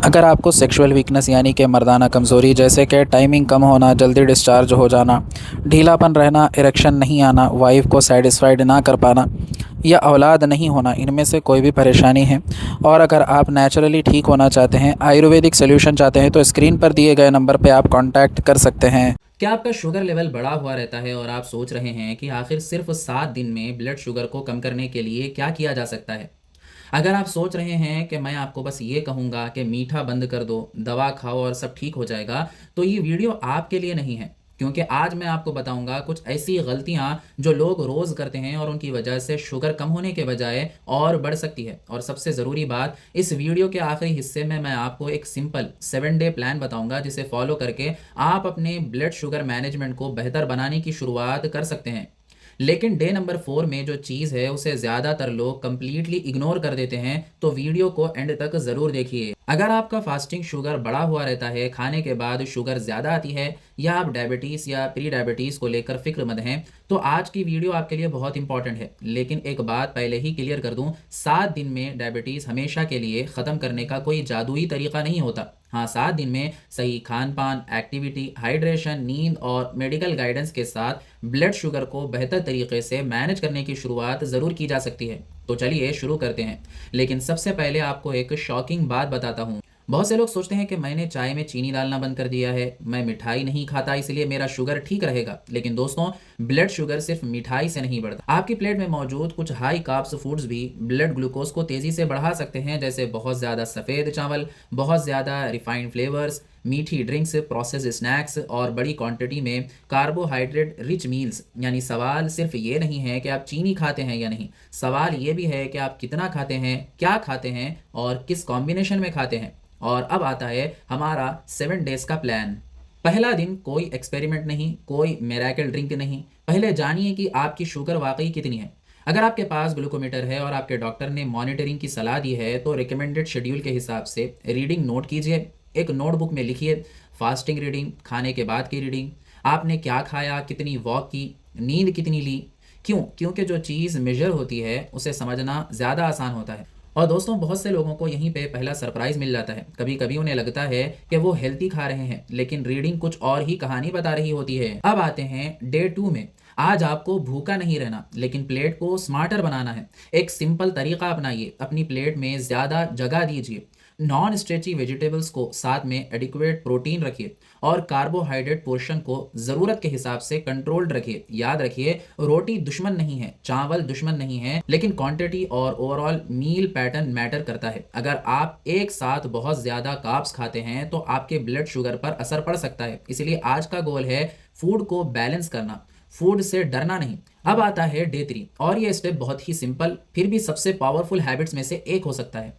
अगर आपको sexual weakness यानी कि मर्दाना कमज़ोरी जैसे कि टाइमिंग कम होना, जल्दी डिस्चार्ज हो जाना, ढीलापन रहना, इरेक्शन नहीं आना, वाइफ को सेटिस्फाइड ना कर पाना या औलाद नहीं होना, इनमें से कोई भी परेशानी है और अगर आप नेचुरली ठीक होना चाहते हैं, आयुर्वेदिक सॉल्यूशन चाहते हैं, तो स्क्रीन पर दिए गए नंबर पर आप कॉन्टैक्ट कर सकते हैं। क्या आपका शुगर लेवल बढ़ा हुआ रहता है और आप सोच रहे हैं कि आखिर सिर्फ 7 दिन में ब्लड शुगर को कम करने के लिए क्या किया जा सकता है? अगर आप सोच रहे हैं कि मैं आपको बस ये कहूँगा कि मीठा बंद कर दो, दवा खाओ और सब ठीक हो जाएगा, तो ये वीडियो आपके लिए नहीं है। क्योंकि आज मैं आपको बताऊंगा कुछ ऐसी गलतियां जो लोग रोज़ करते हैं और उनकी वजह से शुगर कम होने के बजाय और बढ़ सकती है। और सबसे ज़रूरी बात, इस वीडियो के आखिरी हिस्से में मैं आपको एक सिंपल 7 डे प्लान बताऊंगा जिसे फॉलो करके आप अपने ब्लड शुगर मैनेजमेंट को बेहतर बनाने की शुरुआत कर सकते हैं। लेकिन डे नंबर 4 में जो चीज़ है उसे ज़्यादातर लोग कंप्लीटली इग्नोर कर देते हैं, तो वीडियो को एंड तक ज़रूर देखिए। अगर आपका फास्टिंग शुगर बढ़ा हुआ रहता है, खाने के बाद शुगर ज़्यादा आती है या आप डायबिटीज़ या प्री डायबिटीज़ को लेकर फिक्रमंद हैं, तो आज की वीडियो आपके लिए बहुत इंपॉर्टेंट है। लेकिन एक बात पहले ही क्लियर कर दूं, 7 दिन में डायबिटीज़ हमेशा के लिए ख़त्म करने का कोई जादुई तरीका नहीं होता। हाँ, 7 दिन में सही खान पान, एक्टिविटी, हाइड्रेशन, नींद और मेडिकल गाइडेंस के साथ ब्लड शुगर को बेहतर तरीके से मैनेज करने की शुरुआत ज़रूर की जा सकती है। तो चलिए शुरू करते हैं। लेकिन सबसे पहले आपको एक शॉकिंग बात बताता हूँ। बहुत से लोग सोचते हैं कि मैंने चाय में चीनी डालना बंद कर दिया है, मैं मिठाई नहीं खाता इसलिए मेरा शुगर ठीक रहेगा। लेकिन दोस्तों, ब्लड शुगर सिर्फ मिठाई से नहीं बढ़ता। आपकी प्लेट में मौजूद कुछ हाई कार्ब्स फूड्स भी ब्लड ग्लूकोज को तेजी से बढ़ा सकते हैं, जैसे बहुत ज़्यादा सफ़ेद चावल, बहुत ज़्यादा रिफाइंड फ्लेवर्स, मीठी ड्रिंक्स, प्रोसेस्ड स्नैक्स और बड़ी क्वांटिटी में कार्बोहाइड्रेट रिच मील्स। यानी सवाल सिर्फ ये नहीं है कि आप चीनी खाते हैं या नहीं, सवाल ये भी है कि आप कितना खाते हैं, क्या खाते हैं और किस कॉम्बिनेशन में खाते हैं। और अब आता है हमारा 7 डेज का प्लान। पहला दिन कोई एक्सपेरिमेंट नहीं, कोई मेराकल ड्रिंक नहीं। पहले जानिए कि आपकी शुगर वाकई कितनी है। अगर आपके पास ग्लूकोमीटर है और आपके डॉक्टर ने मॉनिटरिंग की सलाह दी है, तो रिकमेंडेड शेड्यूल के हिसाब से रीडिंग नोट कीजिए। एक नोटबुक में लिखिए फास्टिंग रीडिंग, खाने के बाद की रीडिंग, आपने क्या खाया, कितनी वॉक की, नींद कितनी ली। क्यों? क्योंकि जो चीज़ मेजर होती है उसे समझना ज़्यादा आसान होता है। और दोस्तों, बहुत से लोगों को यहीं पे पहला सरप्राइज मिल जाता है। कभी कभी उन्हें लगता है कि वो हेल्थी खा रहे हैं, लेकिन रीडिंग कुछ और ही कहानी बता रही होती है। अब आते हैं डे 2 में। आज आपको भूखा नहीं रहना, लेकिन प्लेट को स्मार्टर बनाना है। एक सिंपल तरीका अपनाइए, अपनी प्लेट में ज़्यादा जगह दीजिए, नॉन स्ट्रेची वेजिटेबल्स को साथ में एडिक्वेट प्रोटीन रखिए और कार्बोहाइड्रेट पोर्शन को ज़रूरत के हिसाब से कंट्रोल्ड रखिए। याद रखिए, रोटी दुश्मन नहीं है, चावल दुश्मन नहीं है, लेकिन क्वांटिटी और ओवरऑल मील पैटर्न मैटर करता है। अगर आप एक साथ बहुत ज़्यादा कार्ब्स खाते हैं तो आपके ब्लड शुगर पर असर पड़ सकता है। इसलिए आज का गोल है फूड को बैलेंस करना, फूड से डरना नहीं। अब आता है डे 3 और ये स्टेप बहुत ही सिंपल फिर भी सबसे पावरफुल हैबिट्स में से एक हो सकता है।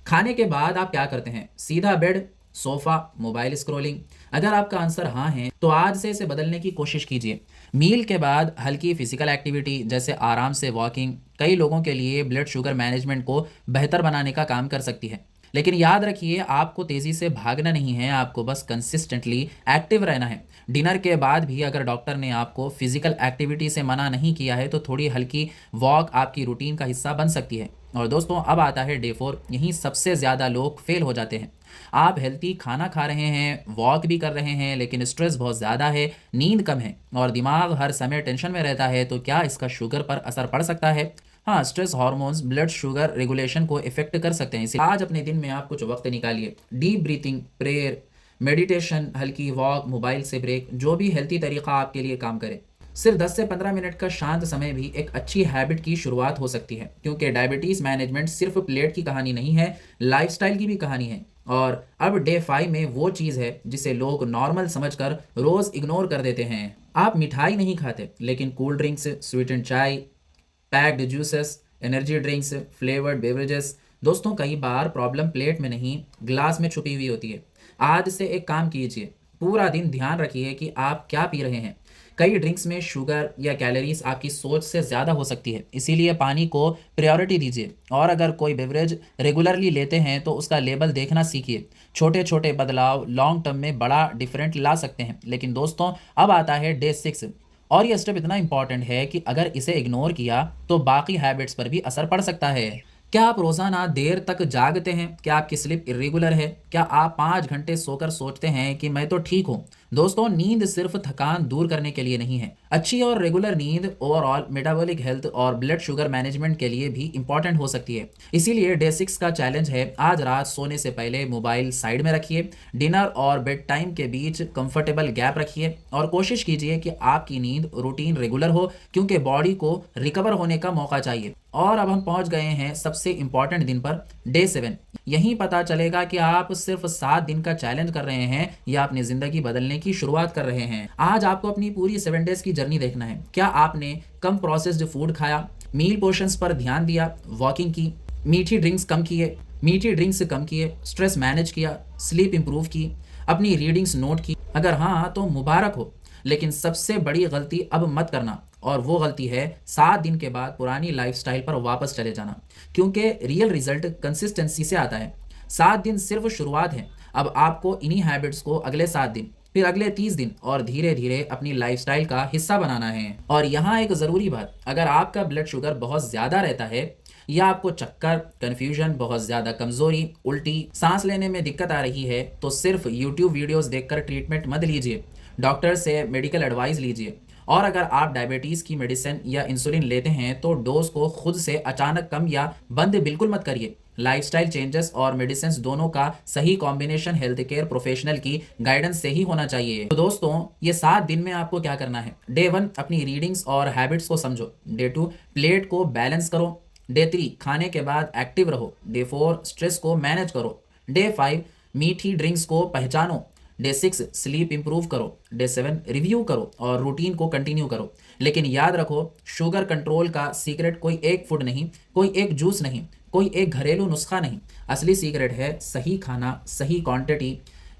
खाने के बाद आप क्या करते हैं? सीधा बेड, सोफा, मोबाइल स्क्रॉलिंग? अगर आपका आंसर हाँ है तो आज से इसे बदलने की कोशिश कीजिए। मील के बाद हल्की फिजिकल एक्टिविटी जैसे आराम से वॉकिंग कई लोगों के लिए ब्लड शुगर मैनेजमेंट को बेहतर बनाने का काम कर सकती है। लेकिन याद रखिए, आपको तेज़ी से भागना नहीं है, आपको बस कंसिस्टेंटली एक्टिव रहना है। डिनर के बाद भी अगर डॉक्टर ने आपको फिजिकल एक्टिविटी से मना नहीं किया है तो थोड़ी हल्की वॉक आपकी रूटीन का हिस्सा बन सकती है। और दोस्तों, अब आता है डे 4। यहीं सबसे ज़्यादा लोग फेल हो जाते हैं। आप हेल्थी खाना खा रहे हैं, वॉक भी कर रहे हैं, लेकिन स्ट्रेस बहुत ज़्यादा है, नींद कम है और दिमाग हर समय टेंशन में रहता है, तो क्या इसका शुगर पर असर पड़ सकता है? हाँ, stress hormones blood sugar regulation को इफेक्ट कर सकते हैं। इसलिए आज अपने दिन में आप कुछ वक्त निकालिए, डीप ब्रीथिंग, प्रेयर, मेडिटेशन, हल्की वॉक, मोबाइल से ब्रेक, जो भी हेल्थी तरीका आपके लिए काम करे। सिर्फ 10 से 15 मिनट का शांत समय भी एक अच्छी हैबिट की शुरुआत हो सकती है, क्योंकि डायबिटीज़ मैनेजमेंट सिर्फ प्लेट की कहानी नहीं है, लाइफस्टाइल की भी कहानी है। और अब डे 5 में वो चीज़ है जिसे लोग नॉर्मल समझकर रोज़ इग्नोर कर देते हैं। आप मिठाई नहीं खाते, लेकिन कोल्ड ड्रिंक्स, स्वीटेंड चाय, packed juices, energy drinks, flavoured beverages. दोस्तों, कई बार प्रॉब्लम प्लेट में नहीं, ग्लास में छुपी हुई होती है। आज से एक काम कीजिए, पूरा दिन ध्यान रखिए कि आप क्या पी रहे हैं। कई ड्रिंक्स में शुगर या कैलोरीज आपकी सोच से ज़्यादा हो सकती है, इसीलिए पानी को प्रायोरिटी दीजिए। और अगर कोई बेवरेज रेगुलरली लेते हैं तो उसका लेबल देखना सीखिए। छोटे छोटे बदलाव लॉन्ग टर्म में बड़ा डिफरेंट ला सकते हैं। लेकिन दोस्तों, अब आता है डे 6 और ये स्टेप इतना इंपॉर्टेंट है कि अगर इसे इग्नोर किया तो बाकी हैबिट्स पर भी असर पड़ सकता है। क्या आप रोज़ाना देर तक जागते हैं? क्या आपकी स्लीप इर्रेगुलर है? क्या आप 5 घंटे सोकर सोचते हैं कि मैं तो ठीक हूँ? दोस्तों, नींद सिर्फ थकान दूर करने के लिए नहीं है। अच्छी और रेगुलर नींद ओवरऑल मेटाबॉलिक हेल्थ और ब्लड शुगर मैनेजमेंट के लिए भी इंपॉर्टेंट हो सकती है। इसीलिए डे 6 का चैलेंज है, आज रात सोने से पहले मोबाइल साइड में रखिए, डिनर और बेड टाइम के बीच कंफर्टेबल गैप रखिए और कोशिश कीजिए कि आपकी नींद रूटीन रेगुलर हो, क्योंकि बॉडी को रिकवर होने का मौका चाहिए। और अब हम पहुंच गए हैं सबसे इंपॉर्टेंट दिन पर, डे 7। यहीं पता चलेगा कि आप सिर्फ 7 दिन का चैलेंज कर रहे हैं या अपनी जिंदगी बदलने की शुरुआत कर रहे हैं। आज आपको अपनी पूरी 7 डेज की जर्नी देखना है। क्या आपने कम प्रोसेस्ड फूड खाया, मील पोर्शंस पर ध्यान दिया, वॉकिंग की, मीठी ड्रिंक्स कम किए, स्ट्रेस मैनेज किया, स्लीप इंप्रूव की, अपनी रीडिंग्स नोट की? अगर हाँ, तो मुबारक हो। लेकिन सबसे बड़ी गलती अब मत करना, और वो गलती है 7 दिन के बाद पुरानी लाइफस्टाइल पर वापस चले जाना, क्योंकि रियल रिजल्ट कंसिस्टेंसी से आता है। 7 दिन सिर्फ शुरुआत है। अब आपको इन्हीं हैबिट्स को अगले 7 दिन, फिर अगले 30 दिन और धीरे धीरे अपनी लाइफस्टाइल का हिस्सा बनाना है। और यहाँ एक ज़रूरी बात, अगर आपका ब्लड शुगर बहुत ज़्यादा रहता है या आपको चक्कर, कन्फ्यूजन, बहुत ज़्यादा कमज़ोरी, उल्टी, सांस लेने में दिक्कत आ रही है, तो सिर्फ यूट्यूब वीडियोस देखकर ट्रीटमेंट मत लीजिए, डॉक्टर से मेडिकल एडवाइस लीजिए। और अगर आप डायबिटीज़ की मेडिसिन या इंसुलिन लेते हैं तो डोज को खुद से अचानक कम या बंद बिल्कुल मत करिए। लाइफस्टाइल चेंजेस और मेडिसिन दोनों का सही कॉम्बिनेशन हेल्थ केयर प्रोफेशनल की गाइडेंस से ही होना चाहिए। तो दोस्तों, ये 7 दिन में आपको क्या करना है? डे 1 अपनी रीडिंग्स और हैबिट्स को समझो। डे 2 प्लेट को बैलेंस करो। डे 3 खाने के बाद एक्टिव रहो। डे 4 स्ट्रेस को मैनेज करो। डे 5 मीठी ड्रिंक्स को पहचानो। डे 6 स्लीप इंप्रूव करो। डे 7 रिव्यू करो और रूटीन को कंटिन्यू करो। लेकिन याद रखो, शुगर कंट्रोल का सीक्रेट कोई एक फूड नहीं, कोई एक जूस नहीं, कोई एक घरेलू नुस्खा नहीं। असली सीक्रेट है सही खाना, सही क्वांटिटी,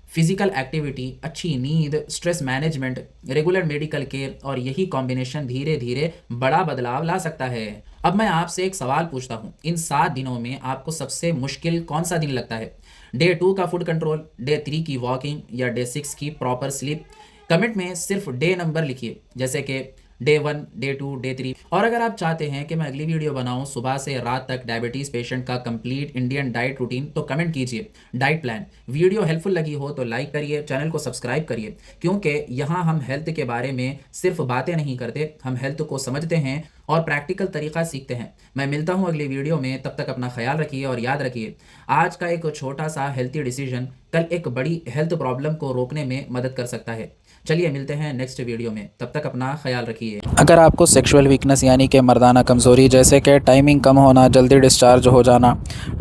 फिजिकल एक्टिविटी, अच्छी नींद, stress management, regular medical care, और यही कॉम्बिनेशन धीरे धीरे बड़ा बदलाव ला सकता है। अब मैं आपसे एक सवाल पूछता हूँ, इन 7 दिनों में आपको सबसे मुश्किल कौन सा दिन लगता है? डे 2 का फूड कंट्रोल, डे 3 की वॉकिंग या डे 6 की प्रॉपर स्लीप? कमेंट में सिर्फ डे नंबर लिखिए, जैसे कि डे 1, डे 2, डे 3। और अगर आप चाहते हैं कि मैं अगली वीडियो बनाऊं सुबह से रात तक डायबिटीज़ पेशेंट का कंप्लीट इंडियन डाइट रूटीन, तो कमेंट कीजिए डाइट प्लान। वीडियो हेल्पफुल लगी हो तो लाइक करिए, चैनल को सब्सक्राइब करिए, क्योंकि यहाँ हम हेल्थ के बारे में सिर्फ बातें नहीं करते, हम हेल्थ को समझते हैं और प्रैक्टिकल तरीका सीखते हैं। मैं मिलता हूँ अगली वीडियो में, तब तक अपना ख्याल रखिए और याद रखिए, आज का एक छोटा सा हेल्थी डिसीजन कल एक बड़ी हेल्थ प्रॉब्लम को रोकने में मदद कर सकता है। चलिए मिलते हैं नेक्स्ट वीडियो में, तब तक अपना ख्याल रखिए। अगर आपको सेक्सुअल वीकनेस यानी कि मर्दाना कमज़ोरी जैसे कि टाइमिंग कम होना, जल्दी डिस्चार्ज हो जाना,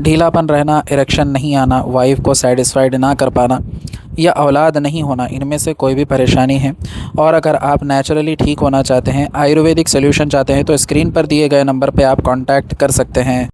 ढीलापन रहना, इरेक्शन नहीं आना, वाइफ को सेटिस्फाइड ना कर पाना या औलाद नहीं होना, इनमें से कोई भी परेशानी है, और अगर आप नेचुरली ठीक होना चाहते हैं, आयुर्वेदिक सोल्यूशन चाहते हैं, तो स्क्रीन पर दिए गए नंबर पर आप कॉन्टैक्ट कर सकते हैं।